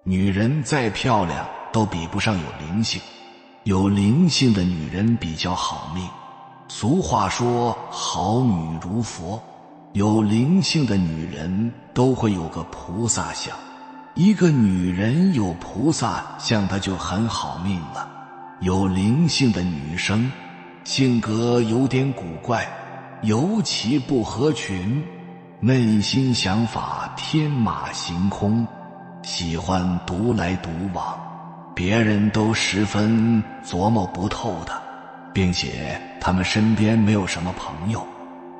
女人再漂亮都比不上有灵性，有灵性的女人比较好命。俗话说好女如佛，有灵性的女人都会有个菩萨相。一个女人有菩萨相，她就很好命了。有灵性的女生性格有点古怪，尤其不合群，内心想法天马行空，喜欢独来独往，别人都十分琢磨不透的，并且他们身边没有什么朋友，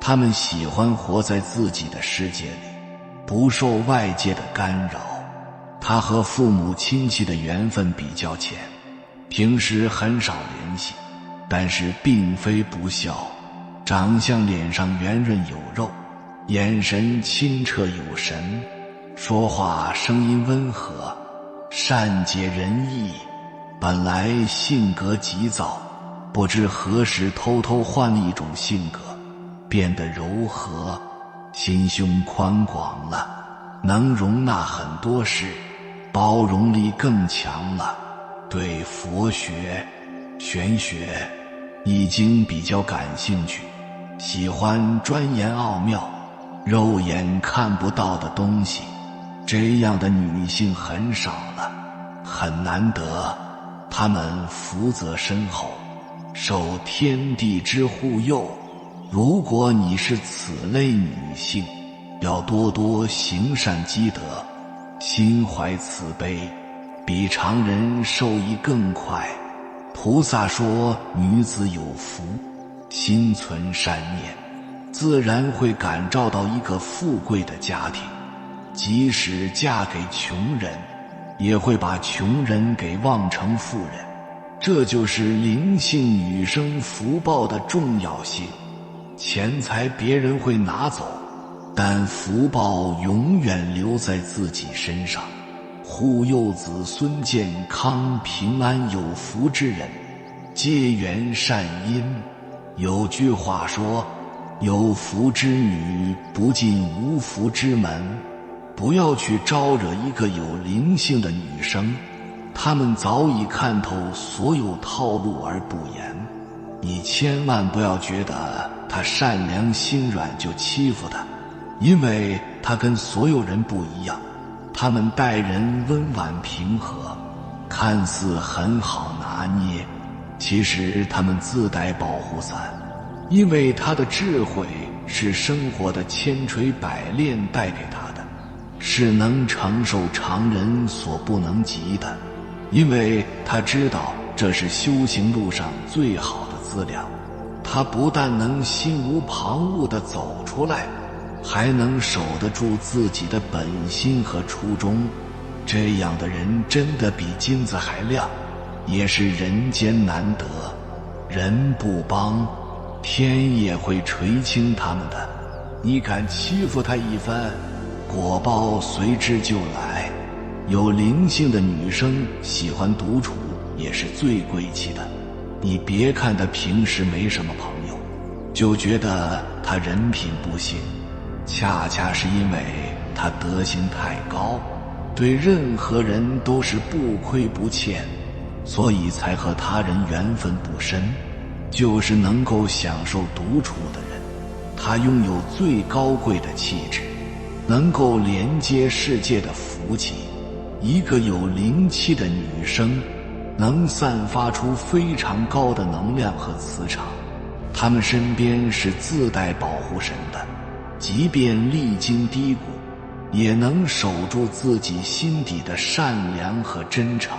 他们喜欢活在自己的世界里，不受外界的干扰。他和父母亲戚的缘分比较浅，平时很少联系，但是并非不孝，长相脸上圆润有肉，眼神清澈有神，说话声音温和，善解人意。本来性格急躁，不知何时偷偷换了一种性格，变得柔和，心胸宽广了，能容纳很多事，包容力更强了。对佛学、玄学、易经比较感兴趣，喜欢钻研奥妙，肉眼看不到的东西。这样的女性很少了，很难得。她们福泽深厚，受天地之护佑。如果你是此类女性，要多多行善积德，心怀慈悲，比常人受益更快。菩萨说，女子有福，心存善念，自然会感召到一个富贵的家庭，即使嫁给穷人，也会把穷人给望成富人。这就是灵性女生福报的重要性。钱财别人会拿走，但福报永远留在自己身上。护佑子孙健康平安有福之人，结缘善因。有句话说，有福之女不进无福之门。不要去招惹一个有灵性的女生，她们早已看透所有套路而不言。你千万不要觉得她善良心软就欺负她，因为她跟所有人不一样。他们待人温婉平和，看似很好拿捏，其实他们自带保护伞，因为他的智慧是生活的千锤百炼带给他的，是能承受常人所不能及的，因为他知道这是修行路上最好的资粮。他不但能心无旁骛地走出来，还能守得住自己的本心和初衷。这样的人真的比金子还亮，也是人间难得。人不帮，天也会垂青他们的。你敢欺负他一番，果报随之就来。有灵性的女生喜欢独处，也是最贵气的。你别看她平时没什么朋友，就觉得她人品不行，恰恰是因为他德行太高，对任何人都是不亏不欠，所以才和他人缘分不深，就是能够享受独处的人。他拥有最高贵的气质，能够连接世界的福气。一个有灵气的女生，能散发出非常高的能量和磁场，她们身边是自带保护神的，即便历经低谷，也能守住自己心底的善良和真诚。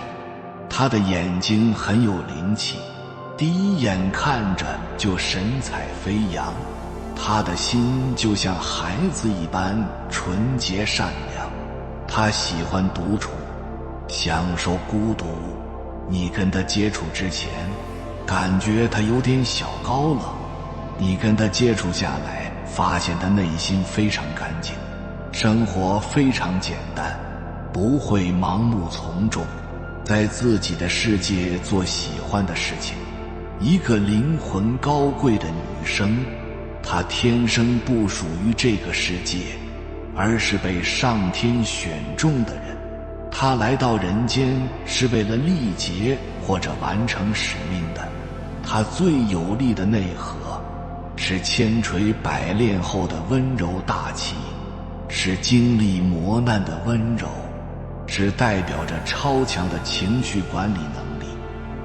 他的眼睛很有灵气，第一眼看着就神采飞扬。他的心就像孩子一般纯洁善良。他喜欢独处，享受孤独。你跟他接触之前，感觉他有点小高冷，你跟他接触下来，发现他内心非常干净，生活非常简单，不会盲目从众，在自己的世界做喜欢的事情。一个灵魂高贵的女生，她天生不属于这个世界，而是被上天选中的人。他来到人间是为了历劫或者完成使命的。他最有力的内核是千锤百炼后的温柔大气，是经历磨难的温柔，是代表着超强的情绪管理能力，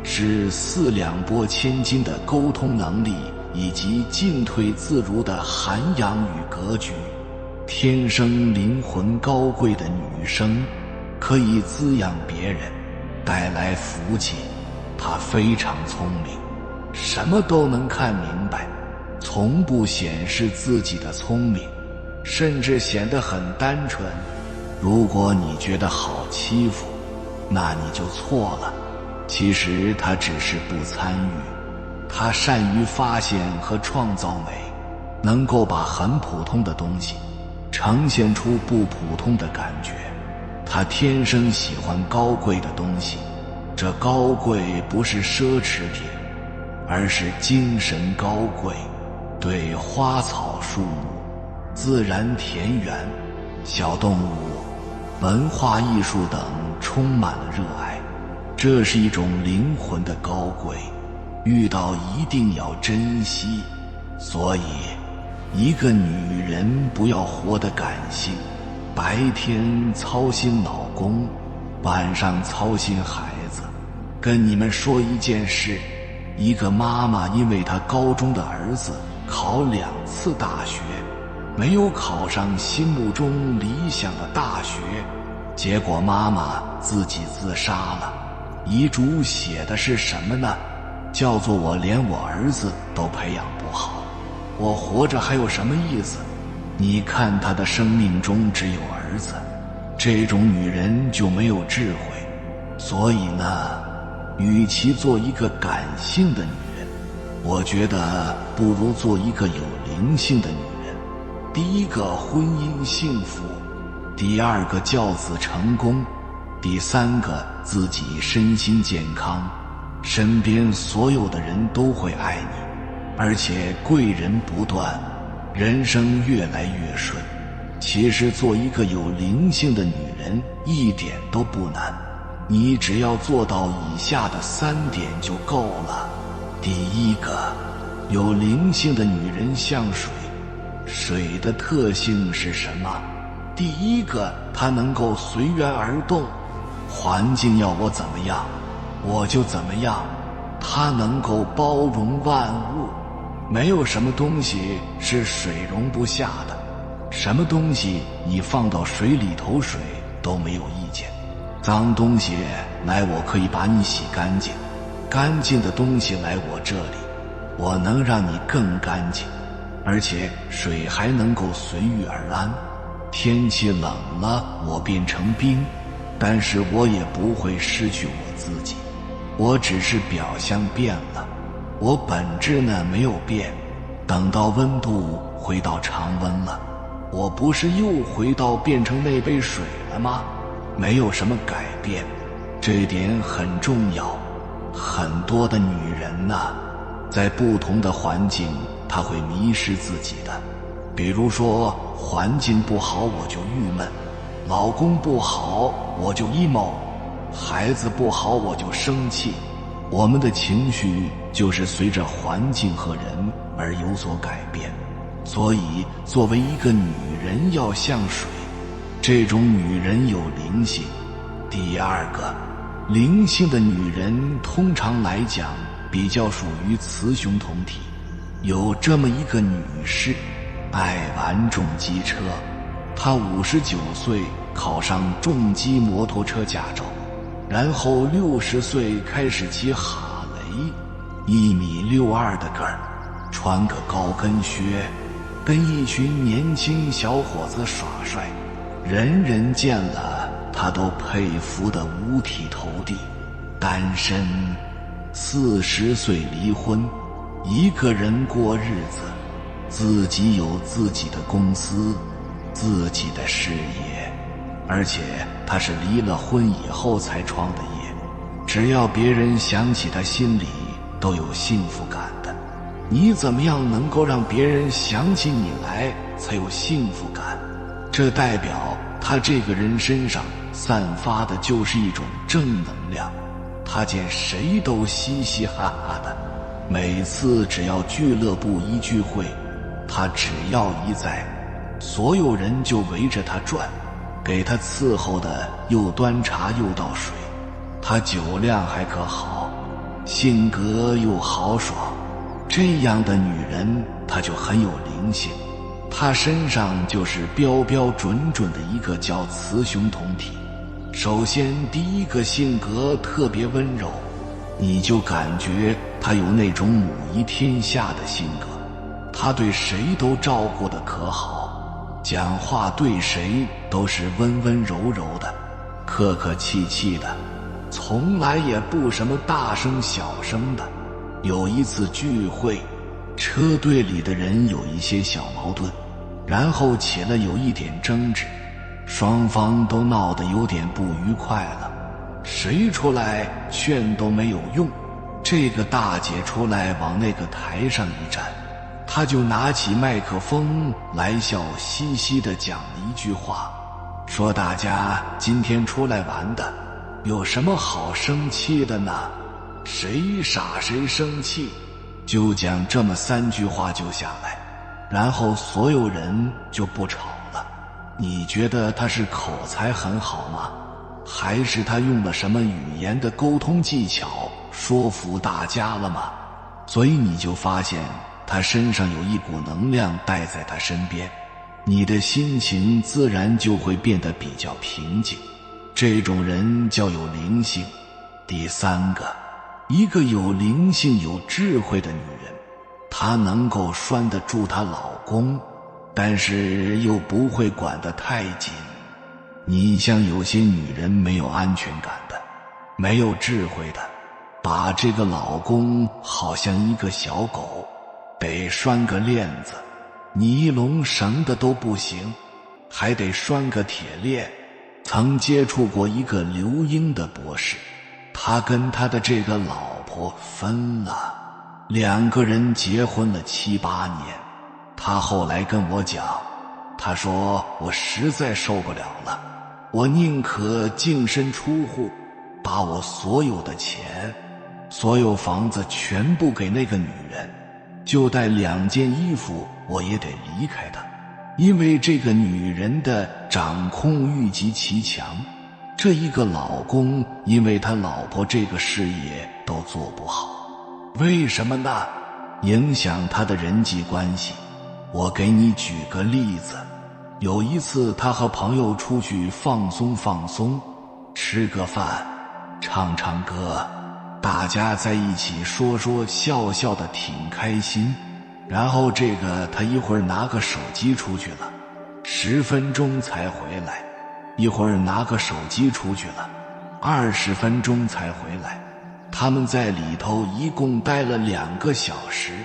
是四两拨千斤的沟通能力，以及进退自如的涵养与格局。天生灵魂高贵的女生可以滋养别人，带来福气。她非常聪明，什么都能看明白，从不显示自己的聪明，甚至显得很单纯。如果你觉得好欺负，那你就错了。其实她只是不参与。她善于发现和创造美，能够把很普通的东西呈现出不普通的感觉。她天生喜欢高贵的东西，这高贵不是奢侈品，而是精神高贵，对花草树木、自然田园、小动物、文化艺术等充满了热爱。这是一种灵魂的高贵，遇到一定要珍惜。所以一个女人不要活得感性，白天操心老公，晚上操心孩子。跟你们说一件事，一个妈妈因为她高中的儿子考2次大学，没有考上心目中理想的大学，结果妈妈自己自杀了。遗嘱写的是什么呢？叫做我连我儿子都培养不好，我活着还有什么意思？你看她的生命中只有儿子，这种女人就没有智慧。所以呢，与其做一个感性的女人，我觉得不如做一个有灵性的女人。第一个，婚姻幸福；第二个，教子成功；第三个，自己身心健康，身边所有的人都会爱你，而且贵人不断，人生越来越顺。其实做一个有灵性的女人一点都不难，你只要做到以下的3点就够了。第一个，有灵性的女人像水。水的特性是什么？第一个，它能够随缘而动，环境要我怎么样我就怎么样。它能够包容万物，没有什么东西是水容不下的，什么东西你放到水里头水都没有意见。脏东西来我可以把你洗干净，干净的东西来我这里，我能让你更干净。而且水还能够随遇而安，天气冷了我变成冰，但是我也不会失去我自己，我只是表象变了，我本质呢没有变。等到温度回到常温了，我不是又回到变成那杯水了吗？没有什么改变，这一点很重要。很多的女人呢，在不同的环境她会迷失自己的。比如说环境不好我就郁闷，老公不好我就 emo， 孩子不好我就生气。我们的情绪就是随着环境和人而有所改变。所以作为一个女人要像水，这种女人有灵性。第二个，灵性的女人通常来讲比较属于雌雄同体。有这么一个女士，爱玩重机车，她59岁考上重机摩托车驾照，然后60岁开始骑哈雷，1.62米的个儿，穿个高跟靴，跟一群年轻小伙子耍帅，人人见了她都佩服得五体投地。单身，40岁离婚，一个人过日子，自己有自己的公司，自己的事业，而且他是离了婚以后才创的业。只要别人想起他，心里都有幸福感的。你怎么样能够让别人想起你来才有幸福感？这代表他这个人身上散发的就是一种正能量。他见谁都嘻嘻哈哈的，每次只要俱乐部一聚会，他只要一在，所有人就围着他转，给他伺候的又端茶又倒水。他酒量还可好，性格又豪爽，这样的女人她就很有灵性。她身上就是标标准准的一个叫雌雄同体。首先第一个性格特别温柔，你就感觉她有那种母仪天下的性格。她对谁都照顾得可好，讲话对谁都是温温柔柔的，客客气气的，从来也不什么大声小声的。有一次聚会，车队里的人有一些小矛盾，然后起了有一点争执，双方都闹得有点不愉快了，谁出来劝都没有用。这个大姐出来往那个台上一站，她就拿起麦克风来笑嘻嘻地讲了一句话，说大家今天出来玩的，有什么好生气的呢？谁傻谁生气，就讲这么3句话就下来，然后所有人就不吵了。你觉得他是口才很好吗？还是他用了什么语言的沟通技巧说服大家了吗？所以你就发现他身上有一股能量带在他身边，你的心情自然就会变得比较平静。这种人叫有灵性。第3个，一个有灵性有智慧的女人，她能够拴得住她老公，但是又不会管得太紧。你像有些女人没有安全感的，没有智慧的，把这个老公好像一个小狗，得拴个链子，尼龙绳的都不行，还得拴个铁链。曾接触过一个留英的博士，他跟他的这个老婆分了，2个人结婚了7、8年。他后来跟我讲，他说我实在受不了了，我宁可净身出户，把我所有的钱、所有房子全部给那个女人，就带2件衣服我也得离开她。因为这个女人的掌控欲极其强，这一个老公因为他老婆这个事业都做不好。为什么呢？影响他的人际关系。我给你举个例子，有一次他和朋友出去放松，吃个饭，唱歌，大家在一起说笑的挺开心。然后他一会儿拿个手机出去了，10分钟才回来，一会儿拿个手机出去了，20分钟才回来。他们在里头一共待了2个小时，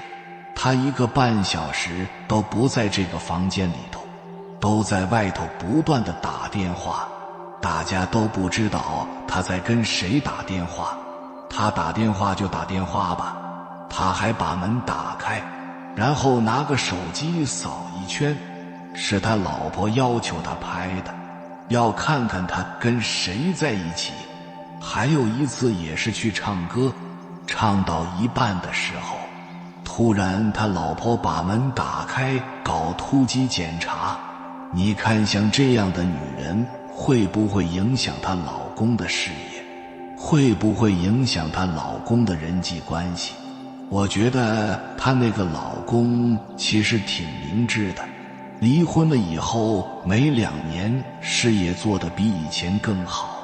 他1个半小时都不在这个房间里头，都在外头不断地打电话，大家都不知道他在跟谁打电话。他打电话就打电话吧，他还把门打开，然后拿个手机扫一圈，是他老婆要求他拍的，要看看他跟谁在一起。还有一次也是去唱歌，唱到一半的时候，突然他老婆把门打开搞突击检查。你看像这样的女人会不会影响她老公的事业？会不会影响她老公的人际关系？我觉得她那个老公其实挺明智的，离婚了以后没2年事业做得比以前更好。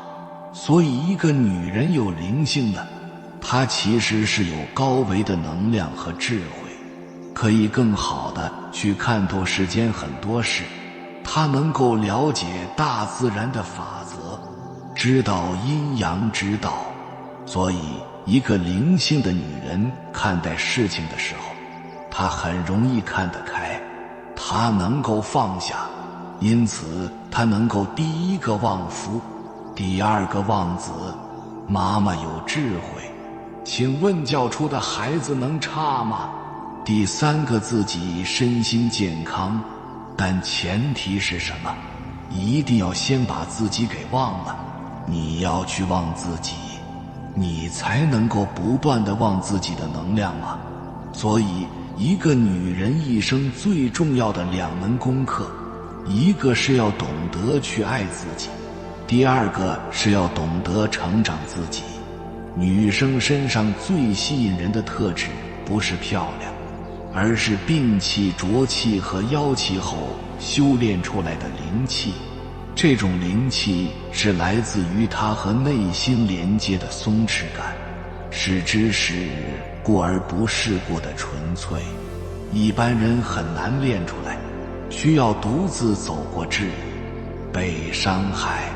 所以一个女人有灵性的，她其实是有高维的能量和智慧，可以更好的去看透世间很多事。她能够了解大自然的法则，知道阴阳之道。所以一个灵性的女人看待事情的时候，她很容易看得开，她能够放下，因此她能够第1个旺夫，第2个旺子。妈妈有智慧，请问教出的孩子能差吗？第3个自己身心健康，但前提是什么？一定要先把自己给忘了。你要去忘自己，你才能够不断地忘自己的能量啊。所以一个女人一生最重要的2门功课，一个是要懂得去爱自己，第二个是要懂得成长自己。女生身上最吸引人的特质不是漂亮，而是摒弃浊气和妖气后修炼出来的灵气。这种灵气是来自于她和内心连接的松弛感，是知识过而不世过的纯粹，一般人很难练出来，需要独自走过质疑、被伤害、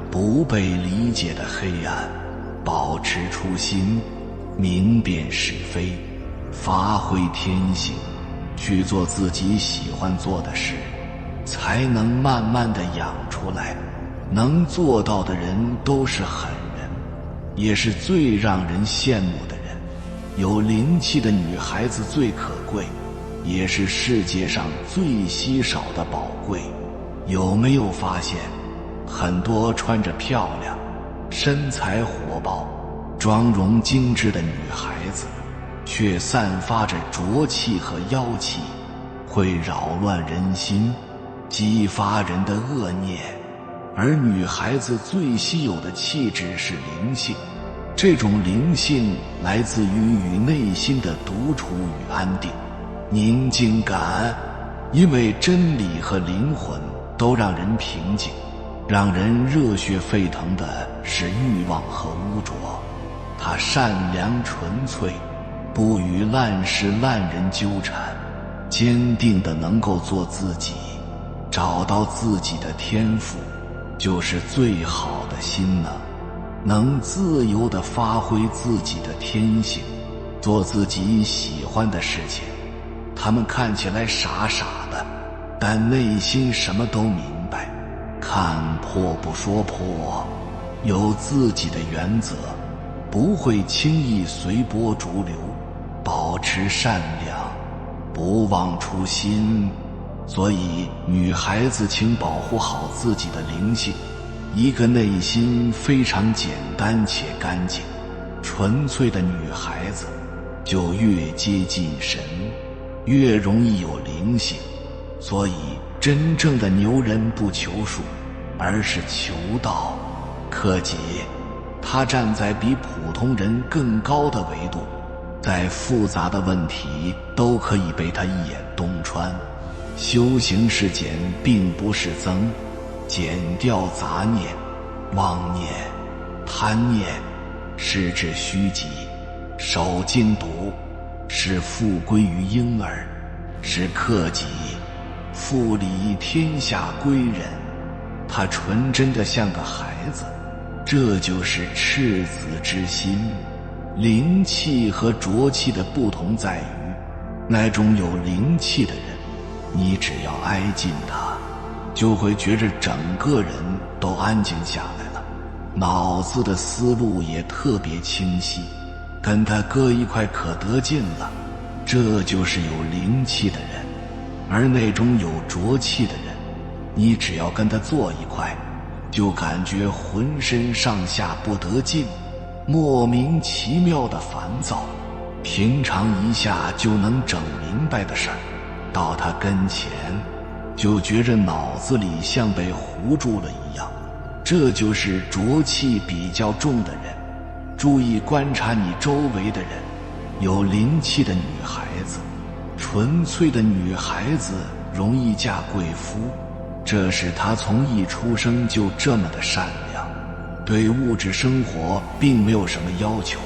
不被理解的黑暗，保持初心，明辨是非，发挥天性，去做自己喜欢做的事，才能慢慢地养出来。能做到的人都是狠人，也是最让人羡慕的人。有灵气的女孩子最可贵，也是世界上最稀少的宝贵。有没有发现，很多穿着漂亮、身材火爆、妆容精致的女孩子，却散发着浊气和妖气，会扰乱人心，激发人的恶念。而女孩子最稀有的气质是灵性，这种灵性来自于与内心的独处与安定、宁静感，因为真理和灵魂都让人平静。让人热血沸腾的是欲望和污浊，它善良纯粹，不与烂事烂人纠缠，坚定地能够做自己，找到自己的天赋，就是最好的心能自由地发挥自己的天性，做自己喜欢的事情。他们看起来傻傻的，但内心什么都明白，看破不说破，有自己的原则，不会轻易随波逐流，保持善良，不忘初心。所以女孩子请保护好自己的灵性，一个内心非常简单且干净、纯粹的女孩子，就越接近神，越容易有灵性。所以真正的牛人不求术，而是求道。柯洁，他站在比普通人更高的维度，再复杂的问题都可以被他一眼洞穿。修行是减，并不是增，减掉杂念、妄念、贪念，是指虚极；守静笃，是复归于婴儿，是克己，复理天下归人。他纯真的像个孩子，这就是赤子之心。灵气和浊气的不同在于，那种有灵气的人，你只要挨近他，就会觉着整个人都安静下来了，脑子的思路也特别清晰，跟他搁一块可得劲了。这就是有灵气的人。而那种有浊气的人，你只要跟他坐一块，就感觉浑身上下不得劲，莫名其妙的烦躁，平常一下就能整明白的事儿，到他跟前就觉着脑子里像被糊住了一样。这就是浊气比较重的人。注意观察你周围的人，有灵气的女孩子、纯粹的女孩子容易嫁贵夫，这是她从一出生就这么的善良，对物质生活并没有什么要求，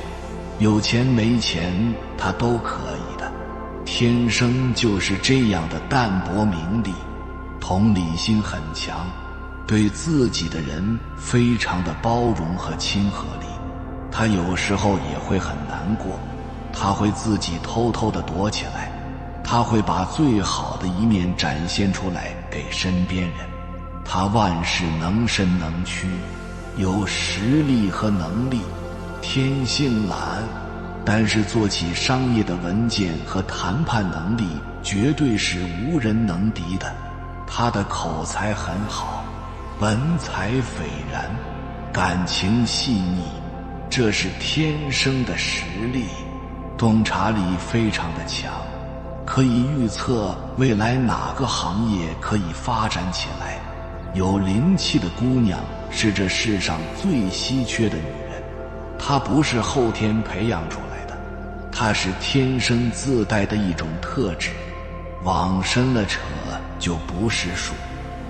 有钱没钱她都可以的，天生就是这样的淡泊名利，同理心很强，对自己的人非常的包容和亲和力。她有时候也会很难过，她会自己偷偷地躲起来，她会把最好的一面展现出来给身边人。她万事能伸能屈，有实力和能力，天性懒，但是做起商业的文件和谈判能力绝对是无人能敌的。她的口才很好，文采斐然，感情细腻，这是天生的实力。洞察力非常的强，可以预测未来哪个行业可以发展起来。有灵气的姑娘是这世上最稀缺的女人，她不是后天培养出来的，她是天生自带的一种特质。往深了扯就不是术，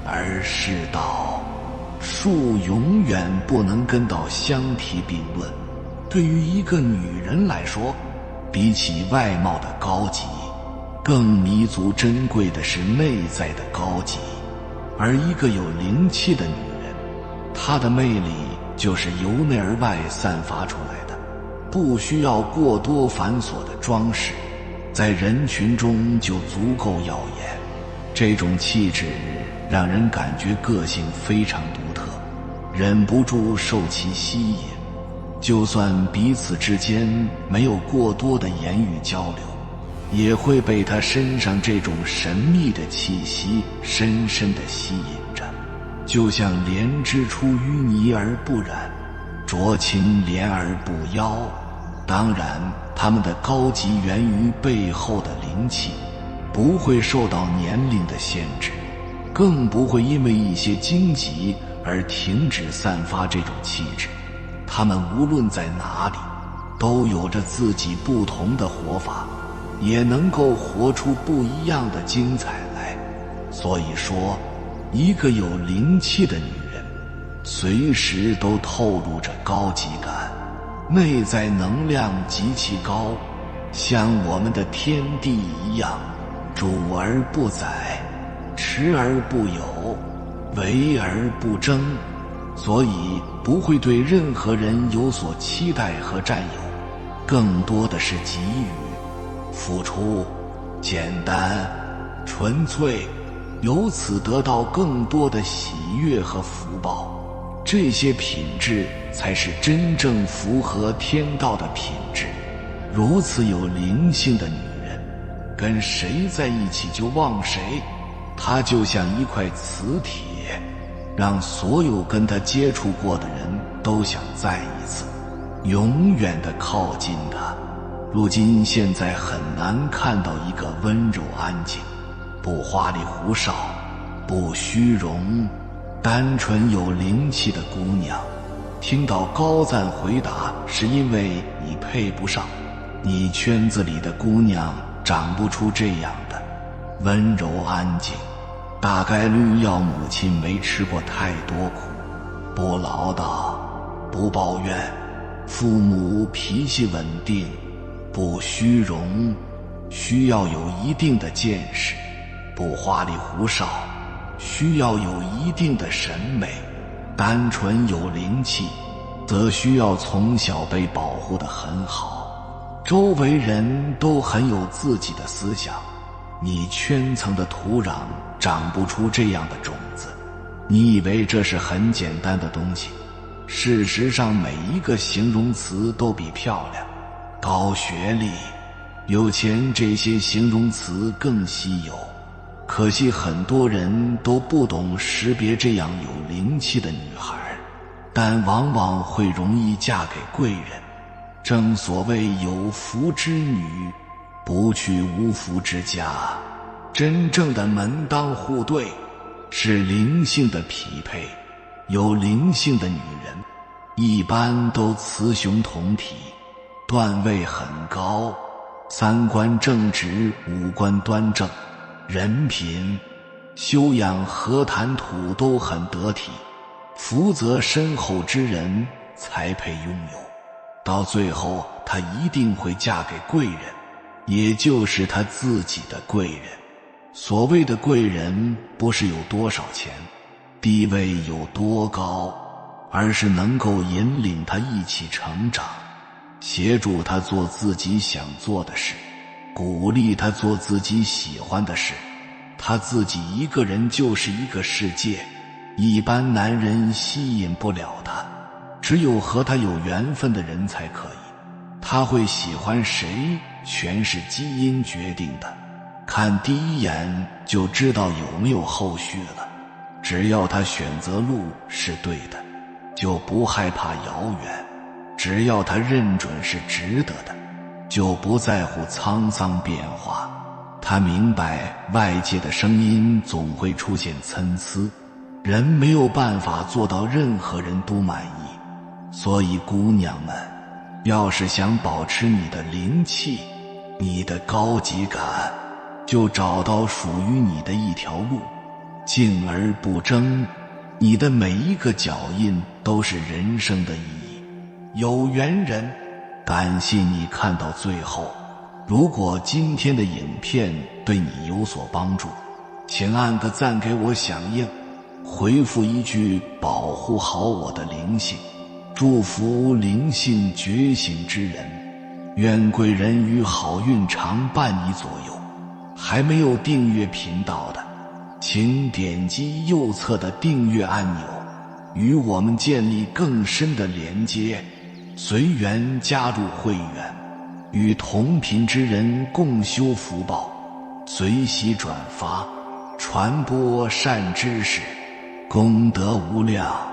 而是道。术永远不能跟道相提并论。对于一个女人来说，比起外貌的高级，更弥足珍贵的是内在的高级。而一个有灵气的女人，她的魅力就是由内而外散发出来的，不需要过多繁琐的装饰，在人群中就足够耀眼。这种气质让人感觉个性非常独特，忍不住受其吸引。就算彼此之间没有过多的言语交流，也会被他身上这种神秘的气息深深地吸引着，就像莲之出淤泥而不染，濯清涟而不妖。当然，他们的高级源于背后的灵气，不会受到年龄的限制，更不会因为一些荆棘而停止散发这种气质。他们无论在哪里，都有着自己不同的活法，也能够活出不一样的精彩来。所以说，一个有灵气的女人，随时都透露着高级感，内在能量极其高，像我们的天地一样，主而不宰，持而不有，为而不争，所以不会对任何人有所期待和占有，更多的是给予、付出，简单、纯粹，由此得到更多的喜悦和福报。这些品质才是真正符合天道的品质。如此有灵性的女人，跟谁在一起就忘谁，她就像一块磁铁，让所有跟她接触过的人都想再一次，永远地靠近她。如今现在很难看到一个温柔安静、不花里胡哨、不虚荣、单纯有灵气的姑娘。听到高赞回答，是因为你配不上，你圈子里的姑娘长不出这样的温柔安静，大概率要母亲没吃过太多苦，不唠叨，不抱怨，父母脾气稳定，不虚荣，需要有一定的见识，不花里胡哨，需要有一定的审美，单纯有灵气，则需要从小被保护得很好，周围人都很有自己的思想。你圈层的土壤长不出这样的种子，你以为这是很简单的东西，事实上每一个形容词都比漂亮、高学历、有钱这些形容词更稀有。可惜很多人都不懂识别这样有灵气的女孩，但往往会容易嫁给贵人。正所谓有福之女，不去无福之家。真正的门当户对是灵性的匹配，有灵性的女人一般都雌雄同体，段位很高，三观正直，五官端正，人品、修养和谈吐都很得体，福泽深厚之人才配拥有。到最后她一定会嫁给贵人，也就是她自己的贵人。所谓的贵人不是有多少钱，地位有多高，而是能够引领她一起成长，协助她做自己想做的事，鼓励她做自己喜欢的事。她自己一个人就是一个世界，一般男人吸引不了她，只有和她有缘分的人才可以。她会喜欢谁，全是基因决定的，看第一眼就知道有没有后续了。只要他选择路是对的，就不害怕遥远；只要他认准是值得的，就不在乎沧桑变化。他明白外界的声音总会出现参差，人没有办法做到任何人都满意。所以姑娘们，要是想保持你的灵气，你的高级感，就找到属于你的一条路，静而不争。你的每一个脚印都是人生的意义。有缘人，感谢你看到最后。如果今天的影片对你有所帮助，请按个赞给我响应，回复一句保护好我的灵性，祝福灵性觉醒之人，愿贵人与好运常伴你左右。还没有订阅频道的，请点击右侧的订阅按钮，与我们建立更深的连接，随缘加入会员，与同频之人共修福报，随喜转发，传播善知识，功德无量。